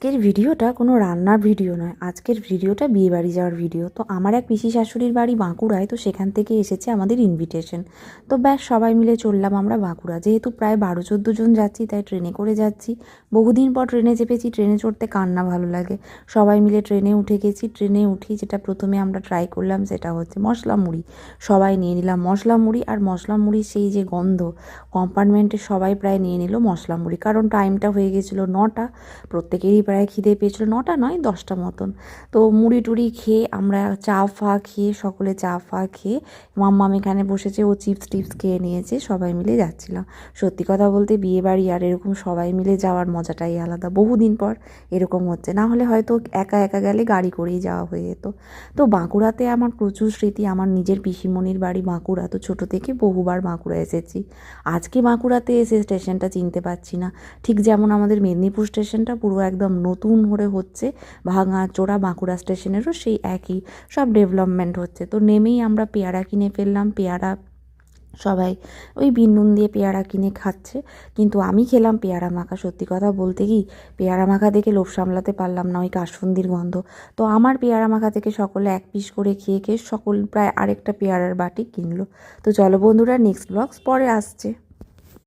আজকের ভিডিওটা কোনো রান্নার ভিডিও নয়, আজকের ভিডিওটা বিয়েবাড়ি যাওয়ার ভিডিও। তো আমার এক পিসি শাশুড়ির বাড়ি বাঁকুড়ায়, তো সেখান থেকে এসেছে আমাদের ইনভিটেশন। তো ব্যাস সবাই মিলে চললাম আমরা বাঁকুড়া। যেহেতু প্রায় 12-14 জন যাচ্ছি, তাই ট্রেনে করে যাচ্ছি। বহুদিন পর ট্রেনে চেপেছি, ট্রেনে চড়তে কার না ভালো লাগে। সবাই মিলে ট্রেনে উঠে গেছি। ট্রেনে উঠি যেটা প্রথমে আমরা ট্রাই করলাম সেটা হচ্ছে মশলা মুড়ি। সবাই নিয়ে নিলাম মশলা মুড়ি, আর মশলা মুড়ির সেই যে গন্ধ, কম্পার্টমেন্টে সবাই প্রায় নিয়ে নিল মশলা মুড়ি। কারণ টাইমটা হয়ে গেছিলো 9টা, প্রত্যেকেরই প্রায় খিদে পেয়েছিলো। 9টা নয়, 10টা মতন। তো মুড়ি টুড়ি খেয়ে আমরা চা ফা খেয়ে, সকলে চা ফা খেয়ে, মাম্মাম এখানে বসেছে, ও চিপস টিপস খেয়ে নিয়েছে, সবাই মিলে যাচ্ছিলাম। সত্যি কথা বলতে বিয়েবাড়ি আর এরকম সবাই মিলে যাওয়ার মজাটাই আলাদা। বহুদিন পর এরকম হচ্ছে, না হলে হয়তো একা একা গেলে গাড়ি করেই যাওয়া হয়ে যেত। তো বাঁকুড়াতে আমার প্রচুর স্মৃতি। আমার নিজের পিসিমণির বাড়ি বাঁকুড়া, তো ছোটো থেকে বহুবার বাঁকুড়া এসেছি। আজকে বাঁকুড়াতে এসে স্টেশনটা চিনতে পারছি না। ঠিক যেমন আমাদের মেদিনীপুর স্টেশনটা পুরো একদম নতুন করে হচ্ছে, ভাঙাচোরা বাঁকুড়া স্টেশনেরও সেই একই, সব ডেভেলপমেন্ট হচ্ছে। তো নেমেই আমরা পেয়ারা কিনে ফেললাম। পেয়ারা সবাই ওই বিনুন দিয়ে পেয়ারা কিনে খাচ্ছে, কিন্তু আমি খেলাম পেয়ারা মাখা। সত্যি কথা বলতে কি, পেয়ারা মাখা দেখে লোভ সামলাতে পারলাম না, ওই কাসুন্দির গন্ধ। তো আমার পেয়ারা মাখা থেকে সকলে এক পিস করে খেয়ে খেয়ে সকল প্রায় আরেকটা পেয়ারার বাটি কিনলো। তো চলো বন্ধুরা, নেক্সট ব্লগস পরে আসছে।